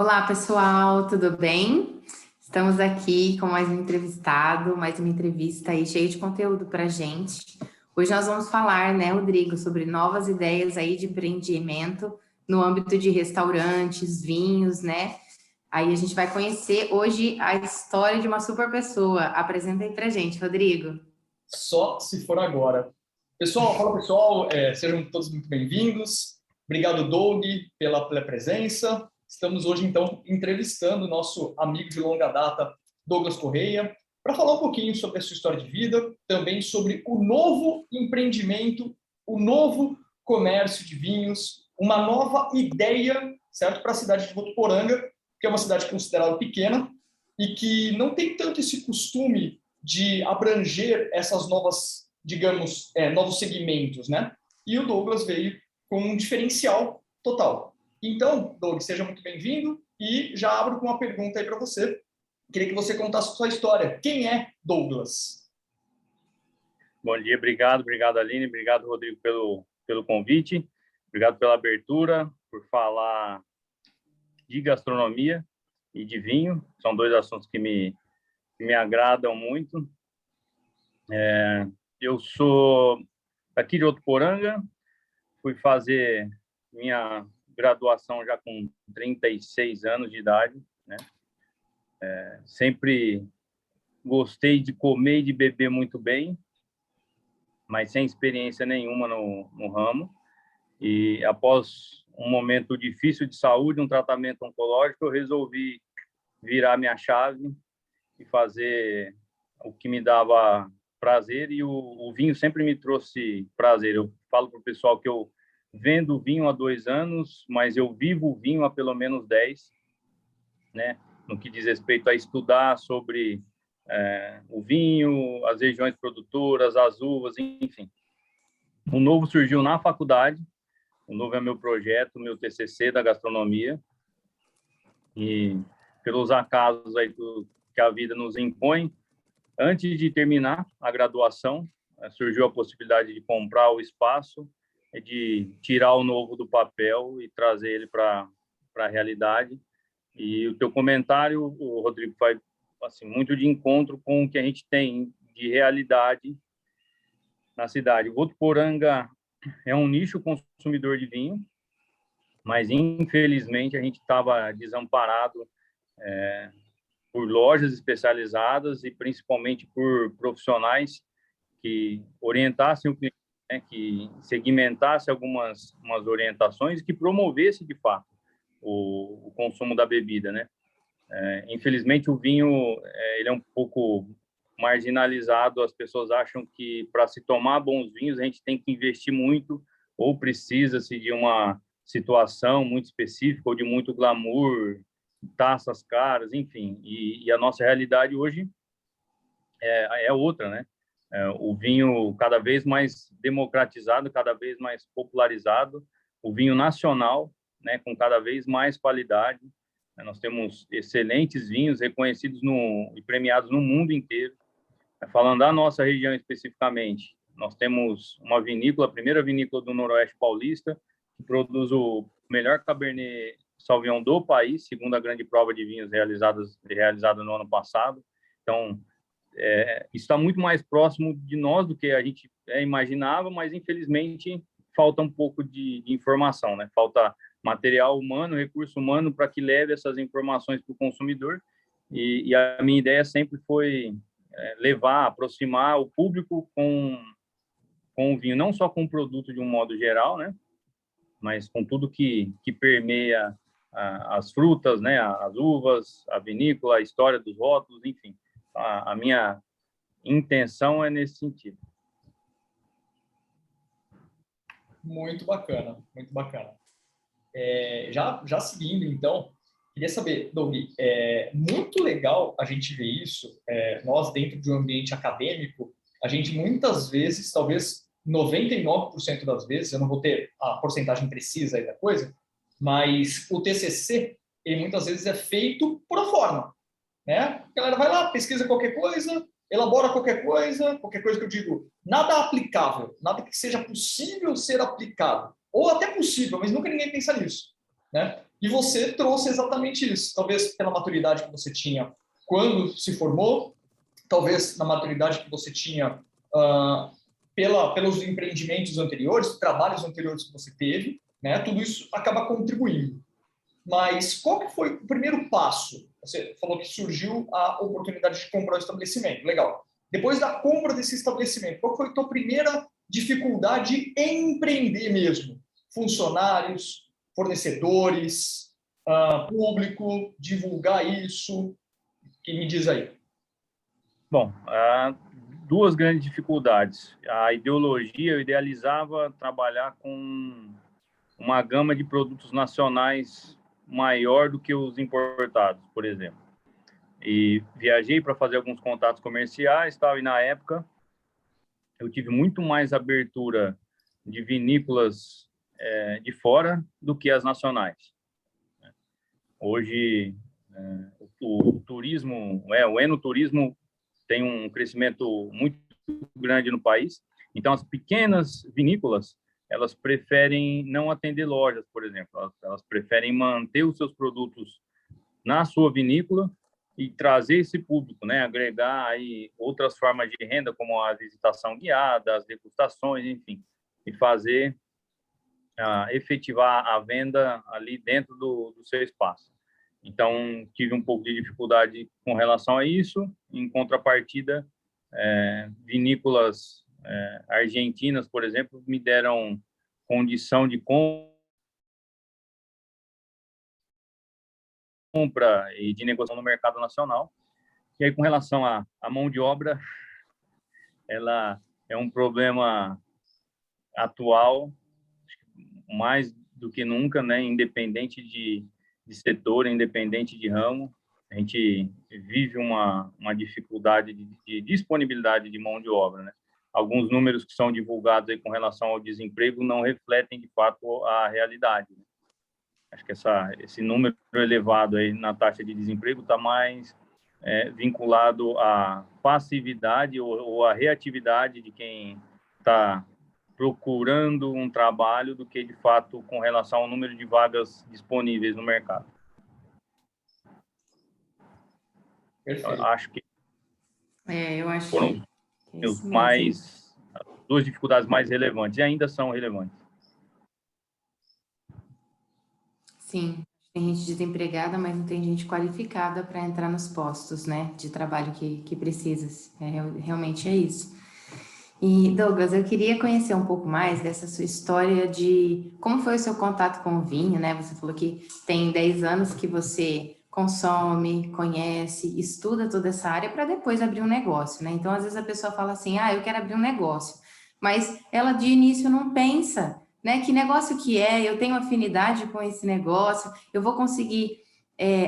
Olá, pessoal, tudo bem? Estamos aqui com mais um entrevistado, mais uma entrevista aí cheia de conteúdo para a gente. Hoje nós vamos falar, né, Rodrigo, sobre novas ideias aí de empreendimento no âmbito de restaurantes, vinhos, né? Aí a gente vai conhecer hoje a história de uma super pessoa. Apresenta aí para a gente, Rodrigo. Só se for agora. Pessoal, fala pessoal, sejam todos muito bem-vindos. Obrigado, Doug, pela presença. Estamos hoje, então, entrevistando o nosso amigo de longa data, Douglas Correia, para falar um pouquinho sobre a sua história de vida, também sobre o novo empreendimento, o novo comércio de vinhos, uma nova ideia, certo, para a cidade de Votuporanga, que é uma cidade considerada pequena e que não tem tanto esse costume de abranger essas novas, digamos, novos segmentos, né? E o Douglas veio com um diferencial total. Então, Douglas, seja muito bem-vindo e já abro com uma pergunta aí para você. Queria que você contasse a sua história. Quem é Douglas? Bom dia, obrigado, Aline, obrigado, Rodrigo, pelo convite, obrigado pela abertura, por falar de gastronomia e de vinho, são dois assuntos que me agradam muito. Eu sou aqui de Votuporanga, fui fazer minha graduação já com 36 anos de idade, né? Sempre gostei de comer e de beber muito bem, mas sem experiência nenhuma no ramo. E após um momento difícil de saúde, um tratamento oncológico, eu resolvi virar minha chave e fazer o que me dava prazer, e o vinho sempre me trouxe prazer. Eu falo para o pessoal que eu vendo vinho há 2 anos, mas eu vivo o vinho há pelo menos 10, né? No que diz respeito a estudar sobre o vinho, as regiões produtoras, as uvas, enfim. O novo surgiu na faculdade, o novo é meu projeto, meu TCC da gastronomia, e pelos acasos aí que a vida nos impõe, antes de terminar a graduação, surgiu a possibilidade de comprar o espaço, de tirar o novo do papel e trazer ele para a realidade. E o teu comentário, o Rodrigo, faz assim, muito de encontro com o que a gente tem de realidade na cidade. Votuporanga é um nicho consumidor de vinho, mas infelizmente a gente estava desamparado por lojas especializadas e principalmente por profissionais que orientassem o cliente, né, que segmentassem algumas orientações e que promovesse de fato o consumo da bebida, né? Infelizmente o vinho ele é um pouco marginalizado. As pessoas acham que para se tomar bons vinhos a gente tem que investir muito ou precisa-se de uma situação muito específica ou de muito glamour, taças caras, enfim. E a nossa realidade hoje é outra, né? O vinho cada vez mais democratizado, cada vez mais popularizado, o vinho nacional, né, com cada vez mais qualidade. Nós temos excelentes vinhos reconhecidos e premiados no mundo inteiro. Falando da nossa região especificamente, nós temos uma vinícola, a primeira vinícola do Noroeste Paulista, que produz o melhor Cabernet Sauvignon do país, segundo a grande prova de vinhos realizada no ano passado. Então, isso está muito mais próximo de nós do que a gente imaginava, mas infelizmente falta um pouco de informação, né? Falta material humano, recurso humano para que leve essas informações para o consumidor. E a minha ideia sempre foi levar, aproximar o público com o vinho, não só com o produto de um modo geral, né? Mas com tudo que permeia as frutas, né? As uvas, a vinícola, a história dos rótulos, enfim. A minha intenção é nesse sentido. Muito bacana, muito bacana. Já seguindo, então, queria saber, Doug, muito legal a gente ver isso. Nós, dentro de um ambiente acadêmico, a gente muitas vezes, talvez 99% das vezes, eu não vou ter a porcentagem precisa aí da coisa, mas o TCC, ele muitas vezes é feito por forma, né? A galera vai lá, pesquisa qualquer coisa, elabora qualquer coisa que eu digo, nada aplicável, nada que seja possível ser aplicado. Ou até possível, mas nunca ninguém pensa nisso. né? E você trouxe exatamente isso, talvez pela maturidade que você tinha quando se formou, talvez na maturidade que você tinha pelos empreendimentos anteriores, trabalhos anteriores que você teve, né? Tudo isso acaba contribuindo. Mas qual que foi o primeiro passo? Você falou que surgiu a oportunidade de comprar o estabelecimento. Legal. Depois da compra desse estabelecimento, qual foi a tua primeira dificuldade em empreender mesmo? Funcionários, fornecedores, público, divulgar isso? Que me diz aí. Bom, há duas grandes dificuldades. A ideologia, eu idealizava trabalhar com uma gama de produtos nacionais maior do que os importados, por exemplo. E viajei para fazer alguns contatos comerciais, tal, e na época eu tive muito mais abertura de vinícolas de fora do que as nacionais. Hoje, o turismo, o enoturismo tem um crescimento muito grande no país. Então, as pequenas vinícolas, elas preferem não atender lojas, por exemplo. Elas preferem manter os seus produtos na sua vinícola e trazer esse público, né? Agregar aí outras formas de renda, como a visitação guiada, as degustações, enfim, e fazer, efetivar a venda ali dentro do seu espaço. Então, tive um pouco de dificuldade com relação a isso. Em contrapartida, vinícolas argentinas, por exemplo, me deram condição de compra e de negociação no mercado nacional. E aí, com relação à mão de obra, ela é um problema atual, mais do que nunca, né? Independente de setor, independente de ramo, a gente vive uma dificuldade de disponibilidade de mão de obra, né? Alguns números que são divulgados aí com relação ao desemprego não refletem, de fato, a realidade, né? Acho que esse número elevado aí na taxa de desemprego está mais vinculado à passividade ou à reatividade de quem está procurando um trabalho do que, de fato, com relação ao número de vagas disponíveis no mercado. Perfeito. Acho que eu acho foram que é isso mesmo. as duas dificuldades mais relevantes, e ainda são relevantes. Sim, tem gente desempregada, mas não tem gente qualificada para entrar nos postos, né, de trabalho que precisa. Realmente é isso. E, Douglas, eu queria conhecer um pouco mais dessa sua história de como foi o seu contato com o vinho, né? Você falou que tem 10 anos que você consome, conhece, estuda toda essa área para depois abrir um negócio, né? Então, às vezes a pessoa fala assim, eu quero abrir um negócio, mas ela de início não pensa, né? Que negócio que é? Eu tenho afinidade com esse negócio, eu vou conseguir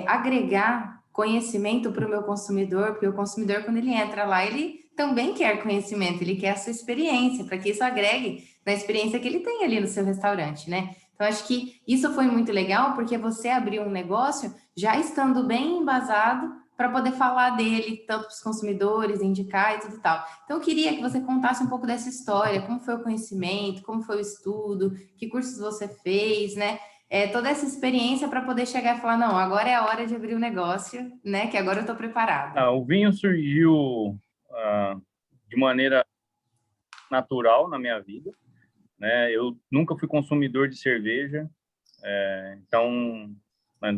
agregar conhecimento para o meu consumidor, porque o consumidor, quando ele entra lá, ele também quer conhecimento, ele quer a sua experiência, para que isso agregue na experiência que ele tem ali no seu restaurante, né? Então, acho que isso foi muito legal, porque você abriu um negócio já estando bem embasado para poder falar dele, tanto para os consumidores, indicar e tudo tal. Então, eu queria que você contasse um pouco dessa história, como foi o conhecimento, como foi o estudo, que cursos você fez, né? Toda essa experiência para poder chegar e falar, não, agora é a hora de abrir o negócio, né? Que agora eu estou preparada. O vinho surgiu de maneira natural na minha vida, né? Eu nunca fui consumidor de cerveja, então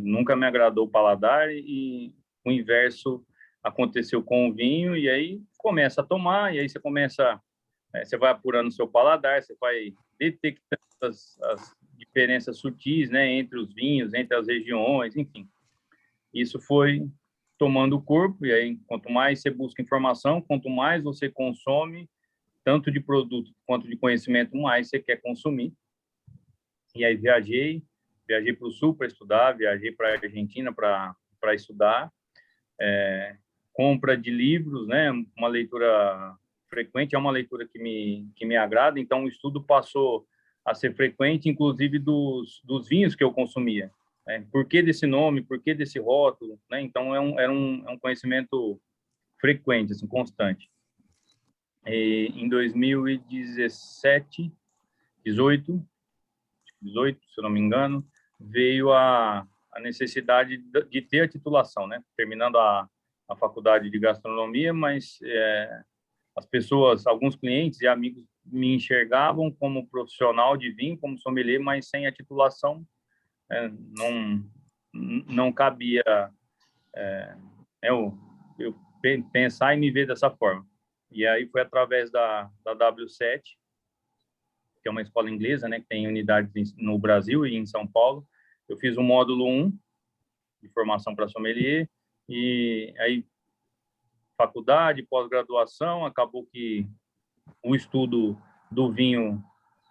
nunca me agradou o paladar, e o inverso aconteceu com o vinho, e aí começa a tomar, e aí você começa, você vai apurando o seu paladar, você vai detectando as diferenças sutis, né, entre os vinhos, entre as regiões, enfim. Isso foi tomando o corpo, e aí quanto mais você busca informação, quanto mais você consome, tanto de produto quanto de conhecimento, mais você quer consumir. E aí viajei para o Sul para estudar, viajei para a Argentina para estudar, compra de livros, né, uma leitura frequente, é uma leitura que me agrada, então o estudo passou a ser frequente, inclusive dos vinhos que eu consumia. Por que desse nome, por que desse rótulo, né? Então era um conhecimento frequente, assim, constante. E em 2017, 18, se eu não me engano, veio a necessidade de ter a titulação, né? Terminando a faculdade de gastronomia, mas as pessoas, alguns clientes e amigos me enxergavam como profissional de vinho, como sommelier, mas sem a titulação não cabia eu pensar e me ver dessa forma. E aí foi através da W7, que é uma escola inglesa, né, que tem unidades no Brasil e em São Paulo. Eu fiz o módulo 1 de formação para sommelier, e aí faculdade, pós-graduação, acabou que o estudo do vinho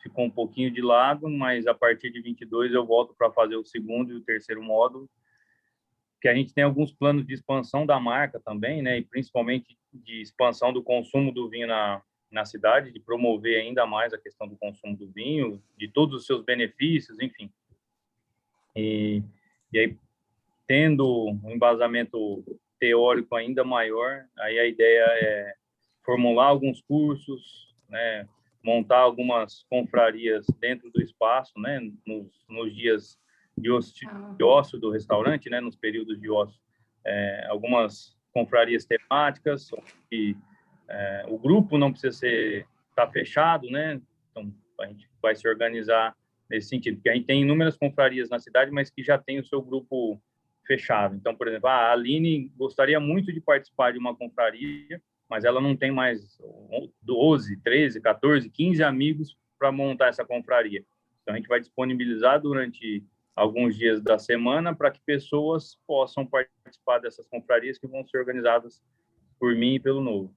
ficou um pouquinho de lado, mas a partir de 22 eu volto para fazer o segundo e o terceiro módulo, que a gente tem alguns planos de expansão da marca também, né, e principalmente de expansão do consumo do vinho na cidade, de promover ainda mais a questão do consumo do vinho, de todos os seus benefícios, enfim. E aí, tendo um embasamento teórico ainda maior, aí a ideia é formular alguns cursos, né, montar algumas confrarias dentro do espaço, né, nos dias de ócio do restaurante, né, nos períodos de ócio, algumas confrarias temáticas, que o grupo não precisa estar fechado, né, então a gente vai se organizar nesse sentido, porque a gente tem inúmeras confrarias na cidade, mas que já tem o seu grupo fechado. Então, por exemplo, a Aline gostaria muito de participar de uma confraria, mas ela não tem mais 12, 13, 14, 15 amigos para montar essa confraria. Então, a gente vai disponibilizar durante alguns dias da semana para que pessoas possam participar dessas confrarias que vão ser organizadas por mim e pelo Novo.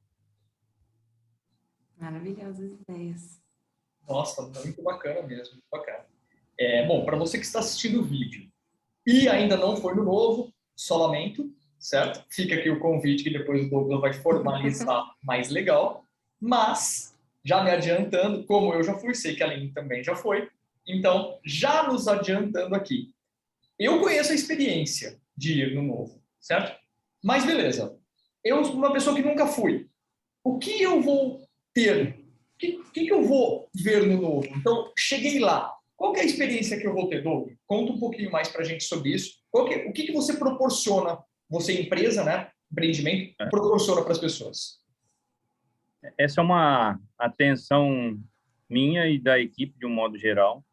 Maravilhosas ideias. Nossa, muito bacana mesmo, muito bacana. Bom, para você que está assistindo o vídeo e ainda não foi no Novo, só lamento, certo? Fica aqui o convite que depois o Douglas vai formalizar mais legal, mas já me adiantando, como eu já fui, sei que a Aline também já foi, então já nos adiantando aqui. Eu conheço a experiência de ir no Novo, certo? Mas beleza, eu sou uma pessoa que nunca fui. O que eu vou ter? O que eu vou ver no Novo? Então, cheguei lá. Qual que é a experiência que eu vou ter, Doug? Conta um pouquinho mais para a gente sobre isso. O que você proporciona, você empresa, né, empreendimento, proporciona para as pessoas? Essa é uma atenção minha e da equipe de um modo geral.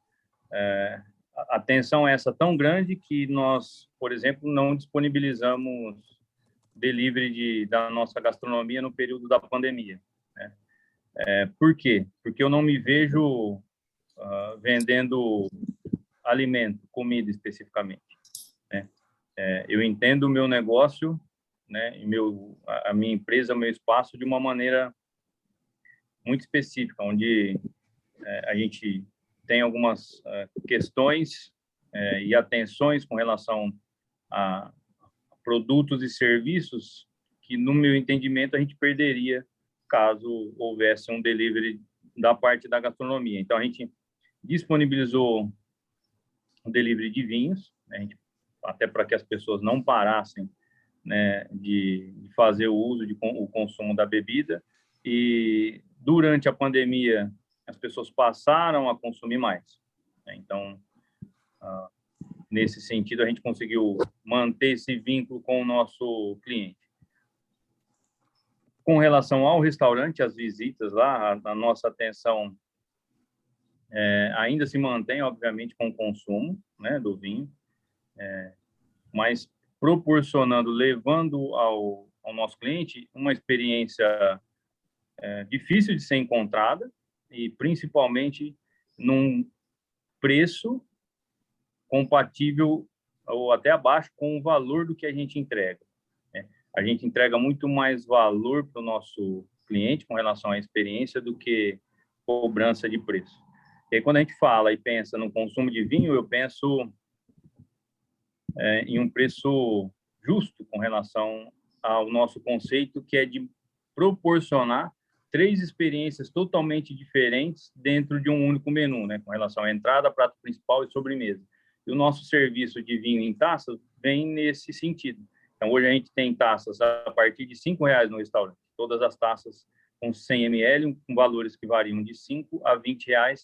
A atenção é essa tão grande que nós, por exemplo, não disponibilizamos delivery da nossa gastronomia no período da pandemia, né? Por quê? Porque eu não me vejo vendendo alimento, comida especificamente, né? Eu entendo o meu negócio, né, e a minha empresa, o meu espaço de uma maneira muito específica, onde a gente tem algumas questões e atenções com relação a produtos e serviços que, no meu entendimento, a gente perderia caso houvesse um delivery da parte da gastronomia. Então, a gente disponibilizou o delivery de vinhos, né, até para que as pessoas não parassem, né, de fazer o uso, o consumo da bebida. E durante a pandemia, as pessoas passaram a consumir mais, né? Então, nesse sentido, a gente conseguiu manter esse vínculo com o nosso cliente. Com relação ao restaurante, as visitas lá, a nossa atenção ainda se mantém, obviamente, com o consumo, né, do vinho, mas proporcionando, levando ao nosso cliente uma experiência difícil de ser encontrada e, principalmente, num preço compatível ou até abaixo com o valor do que a gente entrega, né? A gente entrega muito mais valor para o nosso cliente com relação à experiência do que cobrança de preço. E aí, quando a gente fala e pensa no consumo de vinho, eu penso em um preço justo com relação ao nosso conceito, que é de proporcionar 3 experiências totalmente diferentes dentro de um único menu, né, com relação à entrada, prato principal e sobremesa. E o nosso serviço de vinho em taças vem nesse sentido. Então, hoje a gente tem taças a partir de R$5 no restaurante. Todas as taças com 100 ml, com valores que variam de R$5 a R$20,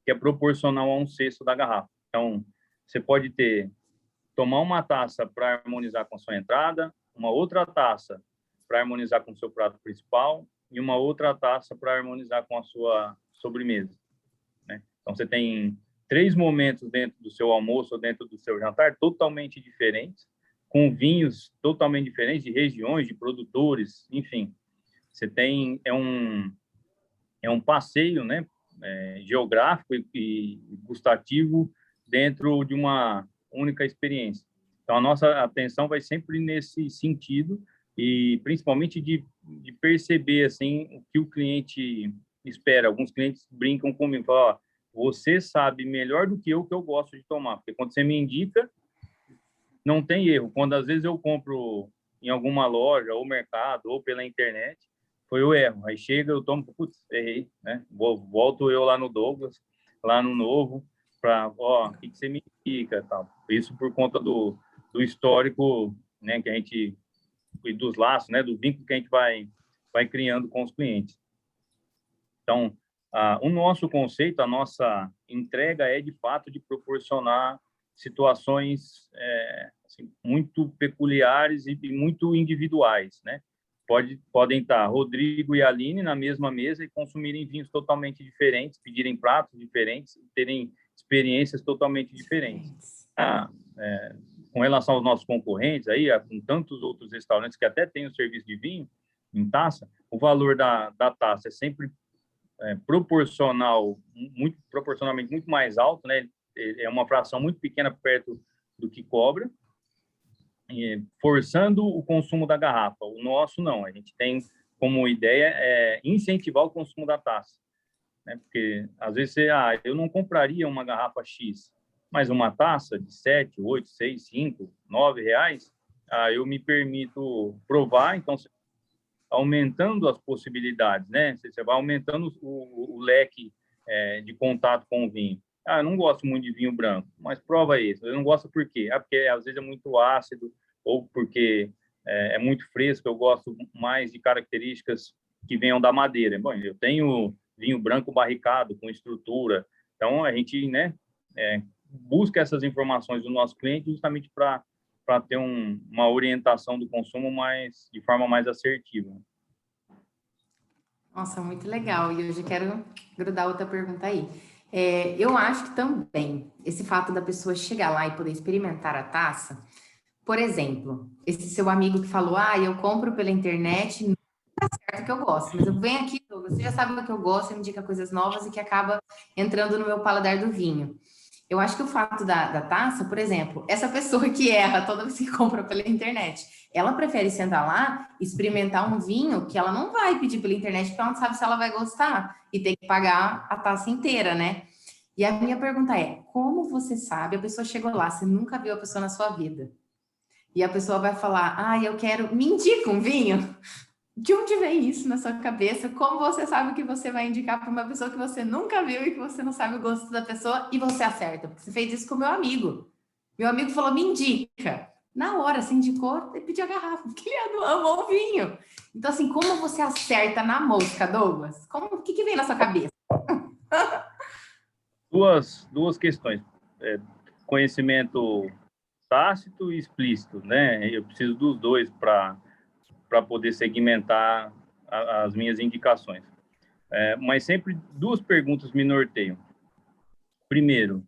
que é proporcional a 1/6 da garrafa. Então, você pode tomar uma taça para harmonizar com a sua entrada, uma outra taça para harmonizar com o seu prato principal e uma outra taça para harmonizar com a sua sobremesa, né? Então, você tem 3 momentos dentro do seu almoço ou dentro do seu jantar totalmente diferentes, com vinhos totalmente diferentes, de regiões, de produtores, enfim. Você tem... É um passeio, né? Geográfico e gustativo dentro de uma única experiência. Então, a nossa atenção vai sempre nesse sentido e principalmente de perceber assim o que o cliente espera. Alguns clientes brincam comigo, falam: ó, você sabe melhor do que eu que eu gosto de tomar, porque quando você me indica, não tem erro. Quando às vezes eu compro em alguma loja ou mercado ou pela internet, foi o erro. Aí chega, eu tomo, putz, errei, né? Volto eu lá no Douglas, lá no Novo, para, ó, o que você me indica, tal. Isso por conta do histórico, né, que a gente, e dos laços, né, do vínculo que a gente vai criando com os clientes. Então, o nosso conceito, a nossa entrega é, de fato, de proporcionar situações assim, muito peculiares e muito individuais, né? Podem estar Rodrigo e Aline na mesma mesa e consumirem vinhos totalmente diferentes, pedirem pratos diferentes, terem experiências totalmente diferentes. Com relação aos nossos concorrentes, aí, com tantos outros restaurantes que até têm o serviço de vinho em taça, o valor da taça é sempre proporcionalmente muito mais alto, né? É uma fração muito pequena perto do que cobra, forçando o consumo da garrafa. O nosso não, a gente tem como ideia incentivar o consumo da taça, né? Porque às vezes eu não compraria uma garrafa X, mas uma taça de 7, 8, 6, 5, 9 reais, eu me permito provar. Então, aumentando as possibilidades, né? Você vai aumentando o leque de contato com o vinho. Eu não gosto muito de vinho branco, mas prova isso. Eu não gosto por quê? Porque às vezes é muito ácido ou porque é muito fresco. Eu gosto mais de características que venham da madeira. Bom, eu tenho vinho branco barricado, com estrutura. Então, a gente, né, busca essas informações do nosso cliente justamente para ter uma orientação do consumo de forma mais assertiva. Nossa, muito legal. E hoje eu quero grudar outra pergunta aí. Eu acho que também esse fato da pessoa chegar lá e poder experimentar a taça, por exemplo, esse seu amigo que falou, eu compro pela internet, não é certo que eu gosto, mas eu venho aqui, você já sabe o que eu gosto, você me indica coisas novas e que acaba entrando no meu paladar do vinho. Eu acho que o fato da taça, por exemplo, essa pessoa que erra toda vez que compra pela internet, ela prefere sentar lá, experimentar um vinho que ela não vai pedir pela internet, porque ela não sabe se ela vai gostar e tem que pagar a taça inteira, né? E a minha pergunta é, como você sabe, a pessoa chegou lá, você nunca viu a pessoa na sua vida, e a pessoa vai falar, eu quero, me indica um vinho? De onde vem isso na sua cabeça? Como você sabe que você vai indicar para uma pessoa que você nunca viu e que você não sabe o gosto da pessoa e você acerta? Porque você fez isso com o meu amigo. Meu amigo falou, me indica. Na hora, você indicou e pediu a garrafa, porque ele amou o vinho. Então, assim, como você acerta na mosca, Douglas? O que vem na sua cabeça? Duas questões. Conhecimento tácito e explícito, né? Eu preciso dos dois para poder segmentar as minhas indicações. Mas sempre duas perguntas me norteiam. Primeiro,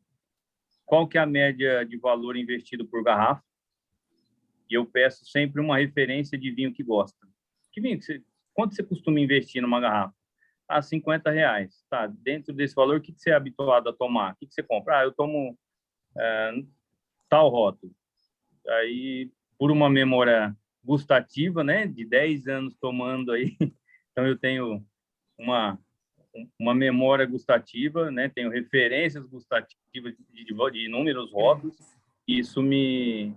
qual que é a média de valor investido por garrafa? E eu peço sempre uma referência de vinho que gosta. Que vinho quanto você costuma investir numa garrafa? R$50. Tá, dentro desse valor, o que você é habituado a tomar? O que você compra? Eu tomo tal rótulo. Aí, por uma memória gustativa, né, de 10 anos tomando aí, então eu tenho uma memória gustativa, né, tenho referências gustativas de inúmeros rótulos, e isso me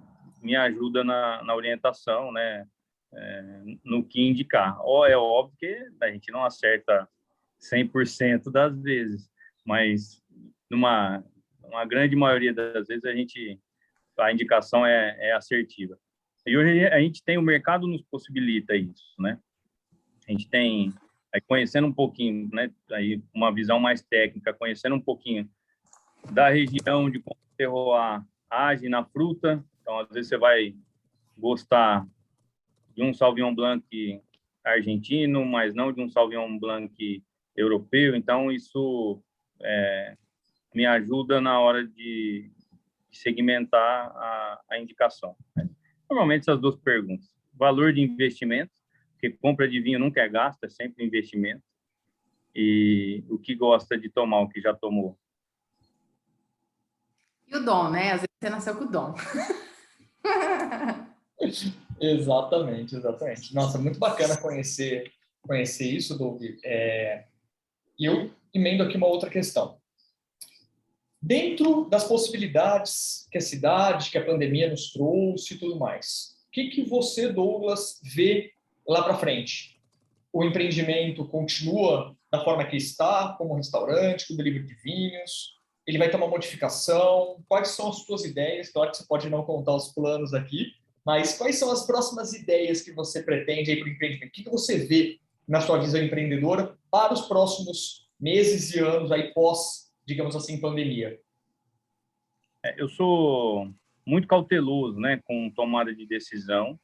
ajuda na orientação, né, no que indicar. É óbvio que a gente não acerta 100% das vezes, mas numa grande maioria das vezes a indicação é assertiva. E hoje a gente tem, o mercado nos possibilita isso, né? A gente tem, aí conhecendo um pouquinho, né, aí uma visão mais técnica, conhecendo um pouquinho da região de terroir age na fruta. Então, às vezes, você vai gostar de um Sauvignon Blanc argentino, mas não de um Sauvignon Blanc europeu. Então, isso me ajuda na hora de segmentar a indicação. Normalmente, essas duas perguntas. Valor de investimento, porque compra de vinho nunca é gasto, é sempre investimento. E o que gosta de tomar, o que já tomou. E o dom, né? Às vezes você nasceu com o dom. Exatamente, exatamente. Nossa, muito bacana conhecer isso, Doug. E eu emendo aqui uma outra questão. Dentro das possibilidades que a cidade, que a pandemia nos trouxe e tudo mais, o que você, Douglas, vê lá para frente? O empreendimento continua da forma que está, como restaurante, com delivery de vinhos? Ele vai ter uma modificação? Quais são as suas ideias? Claro que você pode não contar os planos aqui, mas quais são as próximas ideias que você pretende aí para o empreendimento? O que você vê na sua visão empreendedora para os próximos meses e anos aí pós, digamos assim, pandemia? Eu sou muito cauteloso, né, com tomada de decisão,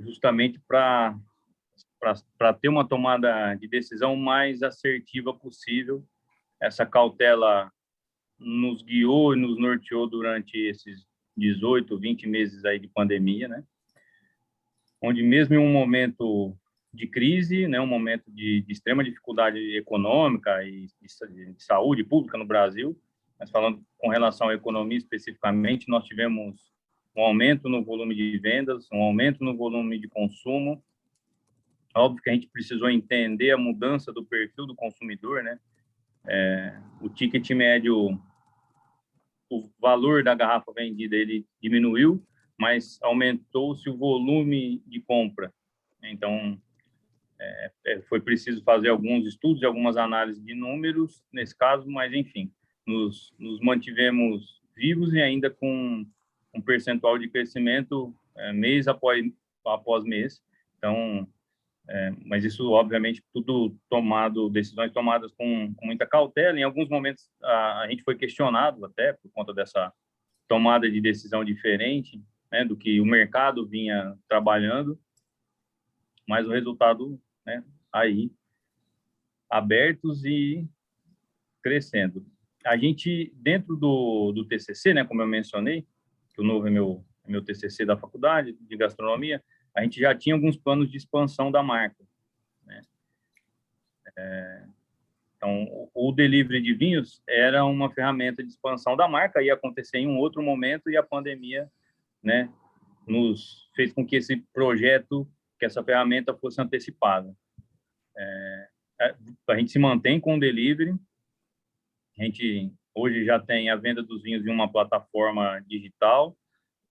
justamente para ter uma tomada de decisão mais assertiva possível. Essa cautela nos guiou e nos norteou durante esses 18, 20 meses aí de pandemia, né? Onde mesmo em um momento de crise, né, um momento de extrema dificuldade econômica e de saúde pública no Brasil, mas falando com relação à economia especificamente, nós tivemos um aumento no volume de vendas, um aumento no volume de consumo. Óbvio que a gente precisou entender a mudança do perfil do consumidor, né? O ticket médio, o valor da garrafa vendida, ele diminuiu, mas aumentou-se o volume de compra. Então, foi preciso fazer alguns estudos e algumas análises de números nesse caso, mas, enfim, nos mantivemos vivos e ainda com um percentual de crescimento mês após mês. Então, mas isso, obviamente, tudo decisões tomadas com muita cautela. Em alguns momentos, a gente foi questionado até por conta dessa tomada de decisão diferente, né, do que o mercado vinha trabalhando, mas o resultado, né, aí, abertos e crescendo. A gente, dentro do TCC, né, como eu mencionei, que o Novo é meu TCC da faculdade de gastronomia, a gente já tinha alguns planos de expansão da marca, né? Então, o delivery de vinhos era uma ferramenta de expansão da marca, ia acontecer em um outro momento, e a pandemia, né, nos fez com que esse projeto, que essa ferramenta fosse antecipada. A gente se mantém com o delivery, a gente hoje já tem a venda dos vinhos em uma plataforma digital,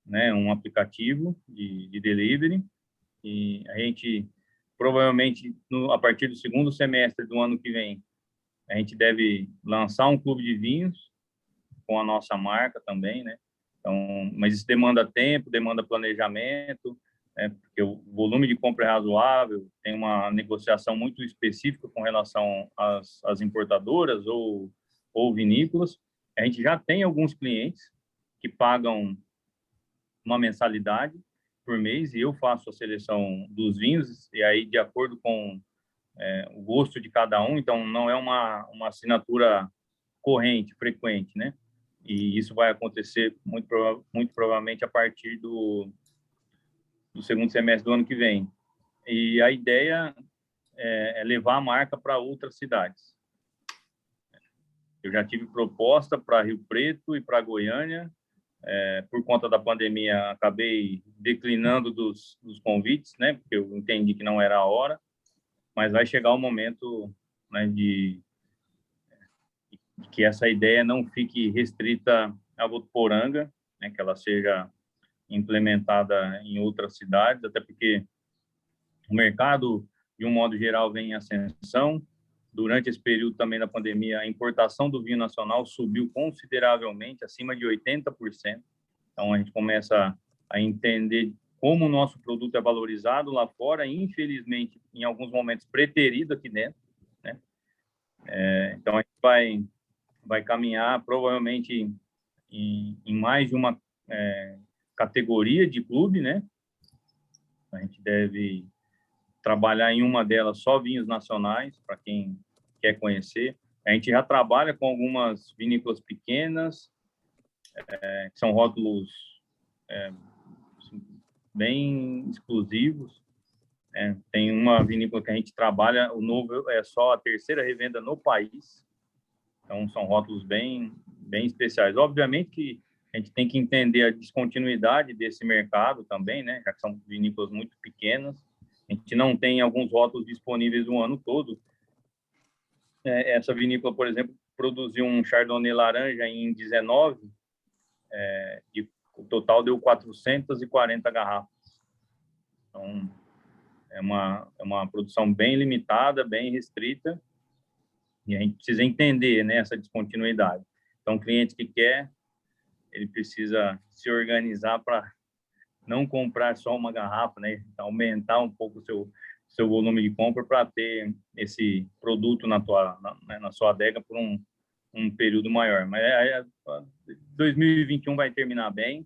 né, um aplicativo de delivery, e a gente provavelmente, a partir do segundo semestre do ano que vem, a gente deve lançar um clube de vinhos com a nossa marca também, né? Então, mas isso demanda tempo, demanda planejamento, né? Porque o volume de compra é razoável, tem uma negociação muito específica com relação às importadoras ou vinícolas. A gente já tem alguns clientes que pagam uma mensalidade por mês e eu faço a seleção dos vinhos, e aí de acordo com o gosto de cada um, então não é uma assinatura corrente, frequente, né? E isso vai acontecer muito provavelmente a partir do segundo semestre do ano que vem. E a ideia é levar a marca para outras cidades. Eu já tive proposta para Rio Preto e para Goiânia. Por conta da pandemia, acabei declinando dos convites, né? Porque eu entendi que não era a hora. Mas vai chegar o momento, né, de que essa ideia não fique restrita a Votuporanga, né, que ela seja implementada em outras cidades, até porque o mercado, de um modo geral, vem em ascensão. Durante esse período também da pandemia, a importação do vinho nacional subiu consideravelmente, acima de 80%. Então, a gente começa a entender como o nosso produto é valorizado lá fora, e, infelizmente, em alguns momentos, preterido aqui dentro, né? Então, a gente vai caminhar, provavelmente, em mais de uma categoria de clube, né? A gente deve trabalhar em uma delas só vinhos nacionais, para quem quer conhecer. A gente já trabalha com algumas vinícolas pequenas, que são rótulos bem exclusivos. Tem uma vinícola que a gente trabalha, o novo é só a terceira revenda no país. Então, são rótulos bem especiais. Obviamente que a gente tem que entender a descontinuidade desse mercado também, né? Já que são vinícolas muito pequenas. A gente não tem alguns rótulos disponíveis o ano todo. Essa vinícola, por exemplo, produziu um Chardonnay laranja em 19, e o total deu 440 garrafas. Então, é uma produção bem limitada, bem restrita, e a gente precisa entender, né, essa descontinuidade. Então, o cliente que quer, ele precisa se organizar para não comprar só uma garrafa, né, aumentar um pouco o seu volume de compra para ter esse produto na sua adega por um período maior. Mas 2021 vai terminar bem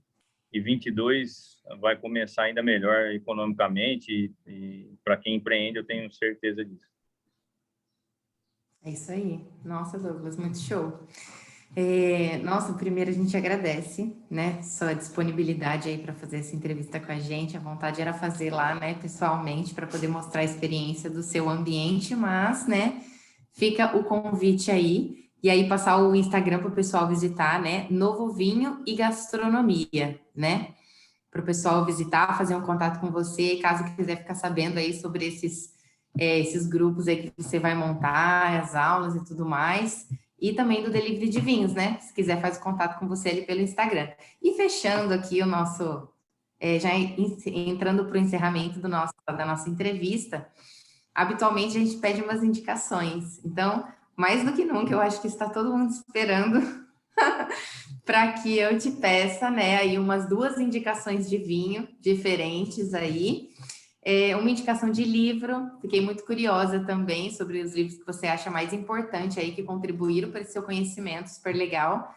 e 22 vai começar ainda melhor economicamente e para quem empreende eu tenho certeza disso. É isso aí. Nossa, Douglas, muito show. Nossa, primeiro a gente agradece, né, sua disponibilidade aí para fazer essa entrevista com a gente. A vontade era fazer lá, né, pessoalmente, para poder mostrar a experiência do seu ambiente, mas, né, fica o convite aí. E aí passar o Instagram para o pessoal visitar, né, Novo Vinho e Gastronomia, né, para o pessoal visitar, fazer um contato com você, caso quiser ficar sabendo aí sobre esses grupos aí que você vai montar, as aulas e tudo mais. E também do delivery de vinhos, né? Se quiser, faz contato com você ali pelo Instagram. E fechando aqui o nosso, já entrando para o encerramento da nossa entrevista, habitualmente a gente pede umas indicações. Então, mais do que nunca, eu acho que está todo mundo esperando para que eu te peça, né, aí umas 2 indicações de vinho diferentes aí. Uma indicação de livro, fiquei muito curiosa também sobre os livros que você acha mais importante aí, que contribuíram para esse seu conhecimento, super legal.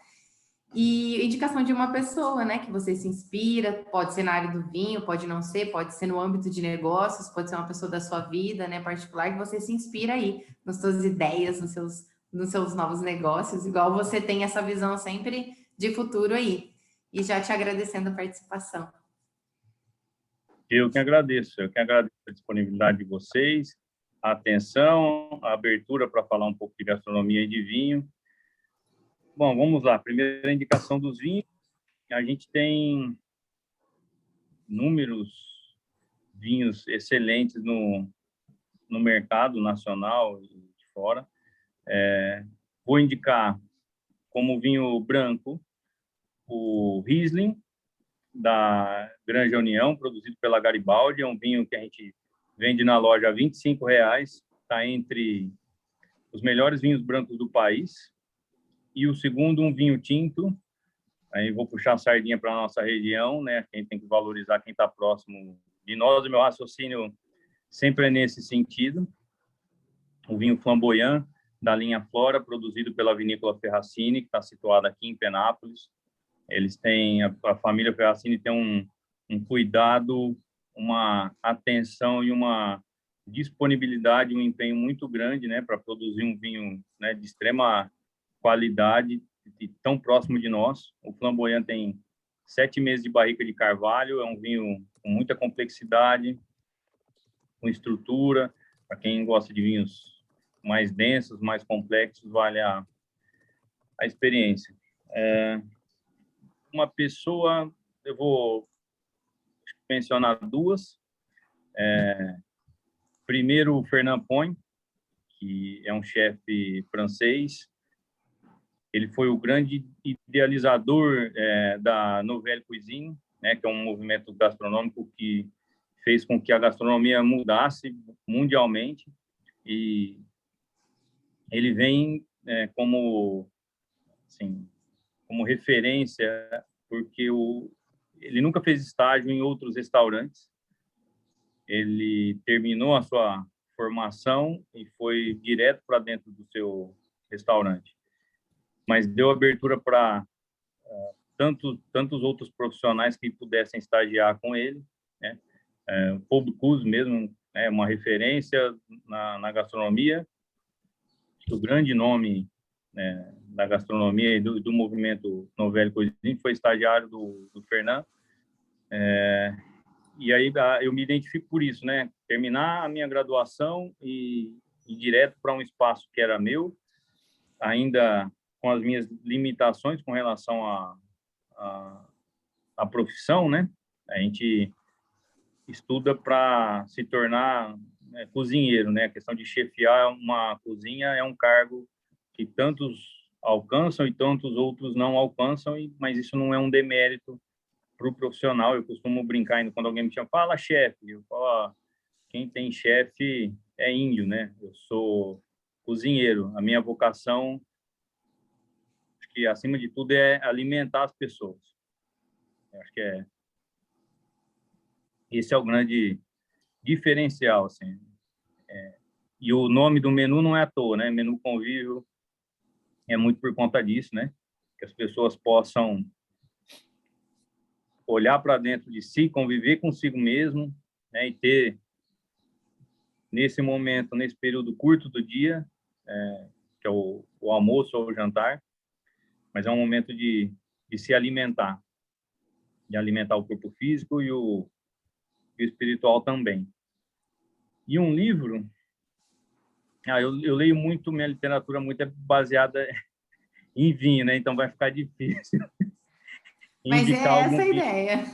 E indicação de uma pessoa, né, que você se inspira, pode ser na área do vinho, pode não ser, pode ser no âmbito de negócios, pode ser uma pessoa da sua vida, né, particular, que você se inspira aí nas suas ideias, nos seus novos negócios, igual você tem essa visão sempre de futuro aí. E já te agradecendo a participação. Eu que agradeço a disponibilidade de vocês, a atenção, a abertura para falar um pouco de gastronomia e de vinho. Bom, vamos lá. Primeira indicação dos vinhos. A gente tem inúmeros vinhos excelentes no mercado nacional e de fora. Vou indicar como vinho branco o Riesling, da Granja União, produzido pela Garibaldi. É um vinho que a gente vende na loja a R$25, está entre os melhores vinhos brancos do país. E o segundo, um vinho tinto. Aí vou puxar a sardinha para a nossa região, né? A gente tem que valorizar quem está próximo de nós. O meu raciocínio sempre é nesse sentido. O vinho Flamboyant, da linha Flora, produzido pela Vinícola Ferracini, que está situada aqui em Penápolis. Eles têm, a família Ferracini tem um cuidado, uma atenção e uma disponibilidade, um empenho muito grande, né, para produzir um vinho, né, de extrema qualidade e tão próximo de nós. O Flamboyant tem 7 meses de barrica de carvalho, é um vinho com muita complexidade, com estrutura. Para quem gosta de vinhos mais densos, mais complexos, vale a experiência. Uma pessoa, eu vou mencionar 2. Primeiro, o Fernand Point, que é um chefe francês. Ele foi o grande idealizador da Nouvelle Cuisine, né, que é um movimento gastronômico que fez com que a gastronomia mudasse mundialmente. E ele vem como referência, porque ele nunca fez estágio em outros restaurantes. Ele terminou a sua formação e foi direto para dentro do seu restaurante. Mas deu abertura para tantos outros profissionais que pudessem estagiar com ele, né? O Paul Bocuse mesmo é uma referência na gastronomia, o grande nome, né, da gastronomia e do movimento Nouvelle Cuisine, foi estagiário do Fernand. E aí eu me identifico por isso, né? Terminar a minha graduação e ir direto para um espaço que era meu, ainda com as minhas limitações com relação à profissão, né? A gente estuda para se tornar, né, cozinheiro, né? A questão de chefiar uma cozinha é um cargo que tantos alcançam e tantos outros não alcançam, mas isso não é um demérito para o profissional. Eu costumo brincar ainda quando alguém me chama, fala chefe, eu falo, quem tem chefe é índio, né? Eu sou cozinheiro, a minha vocação, acho que acima de tudo é alimentar as pessoas. Eu acho que esse é o grande diferencial, assim. E o nome do menu não é à toa, né? Menu convívio é muito por conta disso, né? Que as pessoas possam olhar para dentro de si, conviver consigo mesmo, né? E ter, nesse momento, nesse período curto do dia, que é o almoço ou o jantar, mas é um momento de se alimentar, de alimentar o corpo físico e o espiritual também. E um livro, eu leio muito, minha literatura muito é baseada em vinho, né? Então vai ficar difícil Mas é indicar algum essa a vinho. ideia.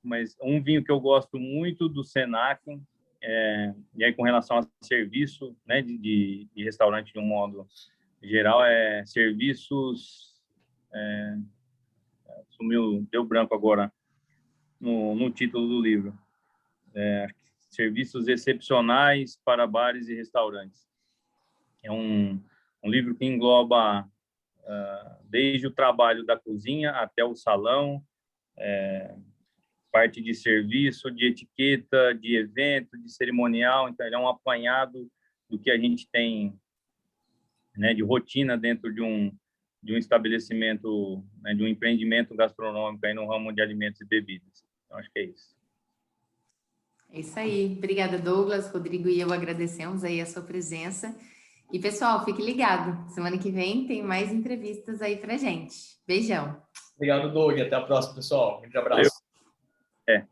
Mas um vinho que eu gosto muito do Senac, e aí com relação a serviço, né, de restaurante de um modo geral, serviços, deu branco agora no título do livro, serviços excepcionais para bares e restaurantes. É um livro que engloba desde o trabalho da cozinha até o salão, parte de serviço, de etiqueta, de evento, de cerimonial. Então, ele é um apanhado do que a gente tem, né, de rotina dentro de um estabelecimento, né, de um empreendimento gastronômico aí no ramo de alimentos e bebidas. Então, acho que é isso. É isso aí. Obrigada, Douglas. Rodrigo e eu agradecemos aí a sua presença. E, pessoal, fique ligado. Semana que vem tem mais entrevistas aí pra gente. Beijão. Obrigado, Doug. Até a próxima, pessoal. Um grande abraço. Valeu.